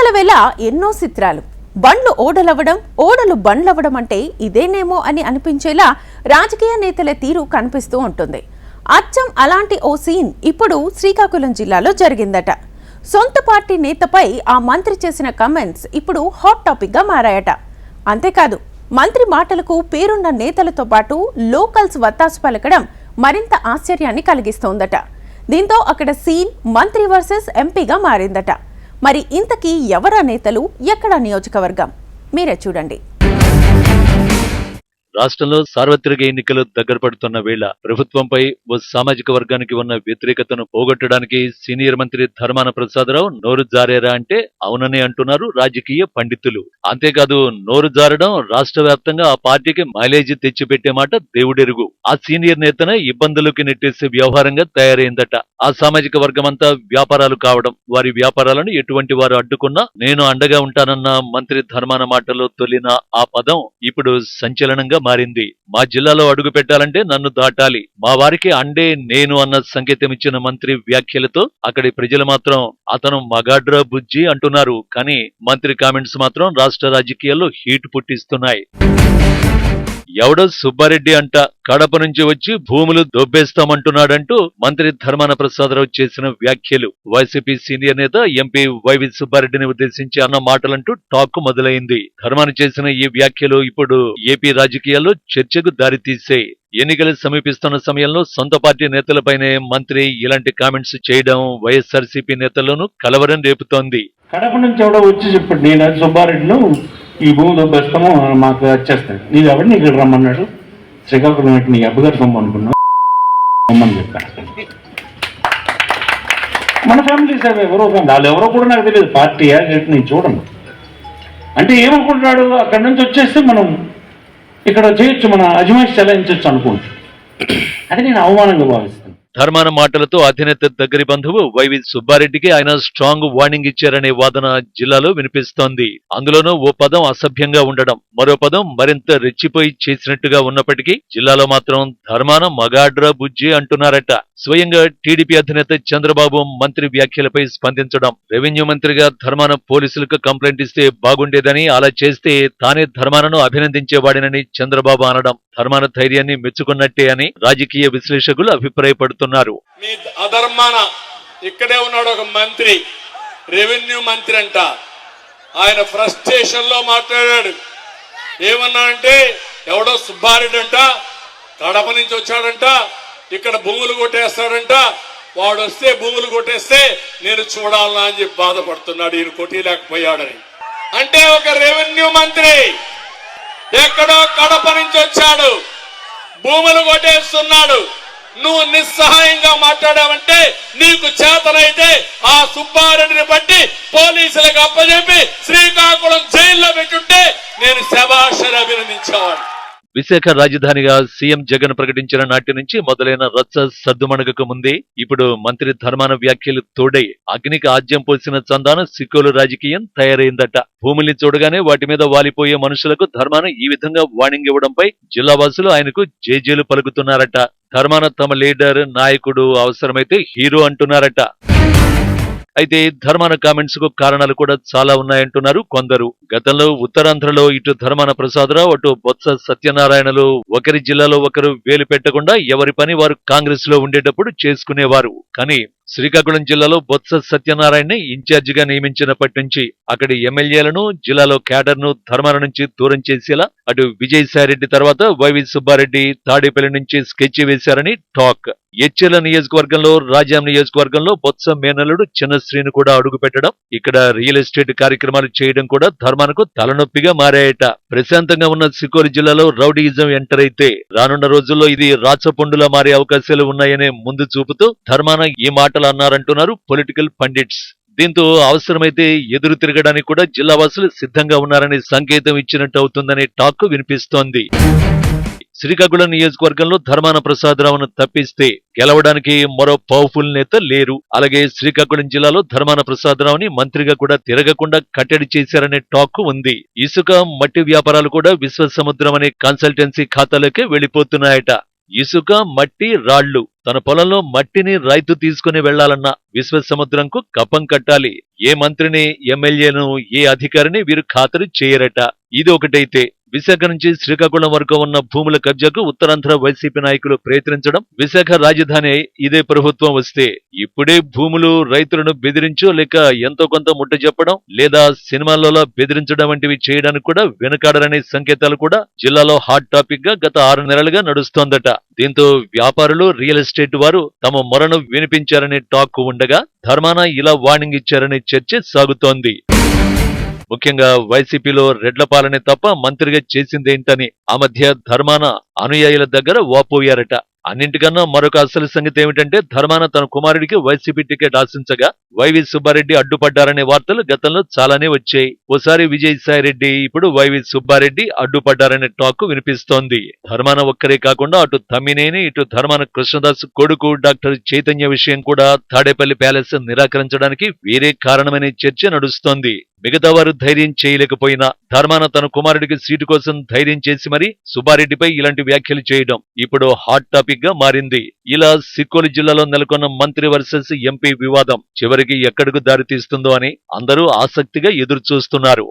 ఎన్నికల వేళ ఎన్నో చిత్రాలు. బండ్లు ఓడలవ్వడం, ఓడలు బండ్లవ్వడం అంటే ఇదేనేమో అని అనిపించేలా రాజకీయ నేతల తీరు కనిపిస్తూ ఉంటుంది. అచ్చం అలాంటి ఓ సీన్ ఇప్పుడు శ్రీకాకుళం జిల్లాలో జరిగిందట. సొంత పార్టీ నేతపై ఆ మంత్రి చేసిన కమెంట్స్ ఇప్పుడు హాట్ టాపిక్ గా మారాయట. అంతేకాదు, మంత్రి మాటలకు పేరున్న నేతలతో పాటు లోకల్స్ వత్తాసు పలకడం మరింత ఆశ్చర్యాన్ని కలిగిస్తోందట. దీంతో అక్కడ సీన్ మంత్రి వర్సెస్ ఎంపీగా మారిందట. మరి ఇంతకీ ఎవరా నేతలు, ఎక్కడ నియోజకవర్గం? మీరే చూడండి. రాష్ట్రంలో సార్వత్రిక ఎన్నికలు దగ్గర పడుతున్న వేళ ప్రభుత్వంపై ఓ సామాజిక వర్గానికి ఉన్న వ్యతిరేకతను పోగొట్టడానికి సీనియర్ మంత్రి ధర్మాన ప్రసాదరావు నోరు జారేరా అంటే అవునని అంటున్నారు రాజకీయ పండితులు. అంతేకాదు, నోరు జారడం రాష్ట్ర వ్యాప్తంగా ఆ పార్టీకి మైలేజీ తెచ్చిపెట్టే మాట దేవుడెరుగు. ఆ సీనియర్ నేతనే ఇబ్బందులకు నెట్టేసే వ్యవహారంగా తయారైందట. ఆ సామాజిక వర్గమంతా వ్యాపారాలు కావడం, వారి వ్యాపారాలను ఎటువంటి వారు అడ్డుకున్నా నేను అండగా ఉంటానన్న మంత్రి ధర్మాన మాటలో తొలిన ఆ పదం ఇప్పుడు సంచలనంగా మారింది. మా జిల్లాలో అడుగు పెట్టాలంటే నన్ను దాటాలి, మా వారికి అండే నేను అన్న సంకేతం ఇచ్చిన మంత్రి వ్యాఖ్యలతో అక్కడి ప్రజలు మాత్రం అతను మగాడ్రా బుజ్జి అంటున్నారు. కానీ మంత్రి కామెంట్స్ మాత్రం రాష్ట్ర రాజకీయాల్లో హీట్ పుట్టిస్తున్నాయి. ఎవడో సుబ్బారెడ్డి అంట కడప నుంచి వచ్చి భూములు దొబ్బేస్తామంటున్నాడంటూ మంత్రి ధర్మాన ప్రసాదరావు చేసిన వ్యాఖ్యలు వైసీపీ సీనియర్ నేత ఎంపీ వైవి సుబ్బారెడ్డిని ఉద్దేశించి అన్న మాటలంటూ టాక్ మొదలైంది. ధర్మాన చేసిన ఈ వ్యాఖ్యలు ఇప్పుడు ఏపీ రాజకీయాల్లో చర్చకు దారితీశాయి. ఎన్నికలు సమీపిస్తున్న సమయంలో సొంత పార్టీ నేతలపైనే మంత్రి ఇలాంటి కామెంట్స్ చేయడం వైఎస్ఆర్సీపీ నేతల్లోనూ కలవరం రేపుతోంది. కడప నుంచి ఎవడో వచ్చి చెప్పాడు, నేను సుబ్బారెడ్డిను ఈ భూమి దొబ్బేస్తాము మాకు వచ్చేస్తాడు, నీకు ఎవరిని ఇక్కడ రమ్మన్నాడు, శ్రీకాకుళం నీ అబ్బగారు సొమ్ము అనుకున్నావు అని చెప్పాను. మన ఫ్యామిలీ సార్ ఎవరో వాళ్ళు ఎవరో కూడా నాకు తెలియదు, పార్టీయా ఏంటి నేను చూడను. అంటే ఏమనుకుంటున్నాడు, అక్కడి నుంచి వచ్చేస్తే మనం ఇక్కడ చేయొచ్చు, మన అజమాయిష్ చెలాయించవచ్చు అనుకుంటు. అది నేను అవమానంగా భావిస్తాను. ధర్మాన మాటలతో అధినేత దగ్గరి బంధువు వైవి సుబ్బారెడ్డికి ఆయన స్ట్రాంగ్ వార్నింగ్ ఇచ్చారనే వాదన జిల్లాలో వినిపిస్తోంది. అందులోనూ ఓ పదం అసభ్యంగా ఉండడం, మరో పదం మరింత రెచ్చిపోయి చేసినట్టుగా ఉన్నప్పటికీ జిల్లాలో మాత్రం ధర్మాన మగాడ్రా బుజ్జి అంటున్నారట. స్వయంగా టీడీపీ అధినేత చంద్రబాబు మంత్రి వ్యాఖ్యలపై స్పందించడం, రెవెన్యూ మంత్రిగా ధర్మాన పోలీసులకు కంప్లైంట్ ఇస్తే బాగుండేదని, అలా చేస్తే తానే ధర్మానను అభినందించేవాడినని చంద్రబాబు అనడం ధర్మాన ధైర్యాన్ని మెచ్చుకున్నట్టే అని రాజకీయ విశ్లేషకులు అభిప్రాయపడుతున్నారు. మీ అధర్మాన ఇక్కడే ఉన్నాడు ఒక మంత్రి, రెవెన్యూ మంత్రి అంట. ఆయన ఫ్రస్ట్రేషన్ లో మాట్లాడాడు. ఏమన్నాడంటే, ఎవడో సుబ్బారెడ్డి అంట కడప నుంచి వచ్చాడంట, ఇక్కడ భూములు కొట్టేస్తాడంట, వాడు వస్తే భూములు కొట్టేస్తే నేను చూడాలనా అని చెప్పి బాధపడుతున్నాడు, ఈయన కొట్టలేకపోయాడని. అంటే ఒక రెవెన్యూ మంత్రి ఎక్కడో కడప నుంచి వచ్చాడు, భూములు కొట్టేస్తున్నాడు. నువ్వు నిస్సహాయంగా మాట్లాడావంటే, నీకు చేతనైతే ఆ సుబ్బారెడ్డిని బట్టి పోలీసులకు అప్పచెప్పి శ్రీకాకుళం జైల్లో పెట్టుంటే నేను శభాషని అభినందించేవాడు. విశాఖ రాజధానిగా సీఎం జగన్ ప్రకటించిన నాటి నుంచి మొదలైన రచ్చ సద్దుమణగకు ముందే ఇప్పుడు మంత్రి ధర్మాన వ్యాఖ్యలు తోడై అగ్నికి ఆజ్యం పోసిన చందాన సిక్కోలు రాజకీయం తయారైందట. భూముల్ని చూడగానే వాటి మీద వాలిపోయే మనుషులకు ధర్మాన ఈ విధంగా వార్నింగ్ ఇవ్వడంపై జిల్లావాసులు ఆయనకు జేజేలు పలుకుతున్నారట. ధర్మాన తమ లీడర్, నాయకుడు, అవసరమైతే హీరో అంటున్నారట. అయితే ధర్మాన కామెంట్స్ కు కారణాలు కూడా చాలా ఉన్నాయంటున్నారు కొందరు. గతంలో ఉత్తరాంధ్రలో ఇటు ధర్మాన ప్రసాదరావు, అటు బొత్స సత్యనారాయణలు ఒకరి జిల్లాలో ఒకరు వేలు పెట్టకుండా ఎవరి పని వారు కాంగ్రెస్ లో ఉండేటప్పుడు చేసుకునేవారు. కానీ శ్రీకాకుళం జిల్లాలో బొత్స సత్యనారాయణని ఇన్ఛార్జిగా నియమించినప్పటి నుంచి అక్కడి ఎమ్మెల్యేలను, జిల్లాలో క్యాడర్ ను ధర్మాన నుంచి దూరం చేసేలా అటు విజయసాయిరెడ్డి తర్వాత వైవి సుబ్బారెడ్డి తాడేపల్లి నుంచి స్కెచ్ వేశారని టాక్. ఎచ్చెల నియోజకవర్గంలో, రాజాం నియోజకవర్గంలో బొత్స మేనల్లుడు చిన్నశ్రీని కూడా అడుగు పెట్టడం, ఇక్కడ రియల్ ఎస్టేట్ కార్యక్రమాలు చేయడం కూడా ధర్మానకు తలనొప్పిగా మారాయట. ప్రశాంతంగా ఉన్న సికోలు జిల్లాలో రౌడీయిజం ఎంటర్ అయితే రానున్న రోజుల్లో ఇది రాచపొండులా మారే అవకాశాలు ఉన్నాయనే ముందు చూపుతూ ధర్మాన ఈ మాటలు అన్నారంటున్నారు పొలిటికల్ పండిట్స్. దీంతో అవసరమైతే ఎదురు తిరగడానికి కూడా జిల్లావాసులు సిద్ధంగా ఉన్నారనే సంకేతం ఇచ్చినట్టు అవుతుందనే టాక్ వినిపిస్తోంది. శ్రీకాకుళం నియోజకవర్గంలో ధర్మాన ప్రసాదరావును తప్పిస్తే గెలవడానికి మరో పవర్ఫుల్ నేత లేరు. అలాగే శ్రీకాకుళం జిల్లాలో ధర్మాన ప్రసాదరావుని మంత్రిగా కూడా తిరగకుండా కట్టడి చేశారనే టాక్ ఉంది. ఇసుక, మట్టి వ్యాపారాలు కూడా విశ్వసముద్రం అనే కన్సల్టెన్సీ ఖాతాలోకే వెళ్లిపోతున్నాయట. ఇసుక, మట్టి, రాళ్లు తన పొలంలో మట్టిని రైతు తీసుకుని వెళ్లాలన్న విశ్వసముద్రంకు కప్పం కట్టాలి. ఏ మంత్రిని, ఎమ్మెల్యేను, ఏ అధికారిని వీరు ఖాతరు చేయరట. ఇది ఒకటైతే, విశాఖ నుంచి శ్రీకాకుళం వరకు ఉన్న భూముల కబ్జాకు ఉత్తరాంధ్ర వైసీపీ నాయకులు ప్రయత్నించడం, విశాఖ రాజధాని ఇదే ప్రభుత్వం వస్తే ఇప్పుడే భూములు రైతులను బెదిరించో లేక ఎంతో కొంత ముట్ట చెప్పడం లేదా సినిమాలలో బెదిరించడం వంటివి చేయడానికి కూడా వెనుకాడరనే సంకేతాలు కూడా జిల్లాలో హాట్ టాపిక్ గా గత 6 నెలలుగా నడుస్తోందట. దీంతో వ్యాపారులు, రియల్ ఎస్టేట్ వారు తమ మొరను వినిపించారనే టాక్ ఉండగా ధర్మాన ఇలా వార్నింగ్ ఇచ్చారనే చర్చ సాగుతోంది. ముఖ్యంగా వైసీపీలో రెడ్ల పాలనే తప్ప మంత్రిగా చేసిందేంటని ఆ మధ్య ధర్మాన అనుయాయుల దగ్గర వాపోయారట. అన్నింటికన్నా మరొక అసలు సంగతి ఏమిటంటే, ధర్మాన తన కుమారుడికి వైసీపీ టికెట్ ఆశించగా వైవి సుబ్బారెడ్డి అడ్డుపడ్డారనే వార్తలు గతంలో చాలానే వచ్చాయి. ఓసారి విజయసాయిరెడ్డి, ఇప్పుడు వైవి సుబ్బారెడ్డి అడ్డుపడ్డారనే టాక్ వినిపిస్తోంది. ధర్మాన ఒక్కరే కాకుండా అటు తమ్మినేని, ఇటు ధర్మాన కృష్ణదాస్ కొడుకు డాక్టర్ చైతన్య విషయం కూడా తాడేపల్లి ప్యాలెస్ నిరాకరించడానికి వేరే కారణమనే చర్చ నడుస్తోంది. మిగతా వారు ధైర్యం చేయలేకపోయినా ధర్మాన తన కుమారుడికి సీటు కోసం ధైర్యం చేసి మరి సుబ్బారెడ్డిపై ఇలాంటి వ్యాఖ్యలు చేయడం ఇప్పుడు హాట్ టాపిక్ గా మారింది. ఇలా సిక్కోలు జిల్లాలో నెలకొన్న మంత్రి వర్సెస్ ఎంపీ వివాదం చివరికి ఎక్కడకు దారితీస్తుందో అని అందరూ ఆసక్తిగా ఎదురు చూస్తున్నారు.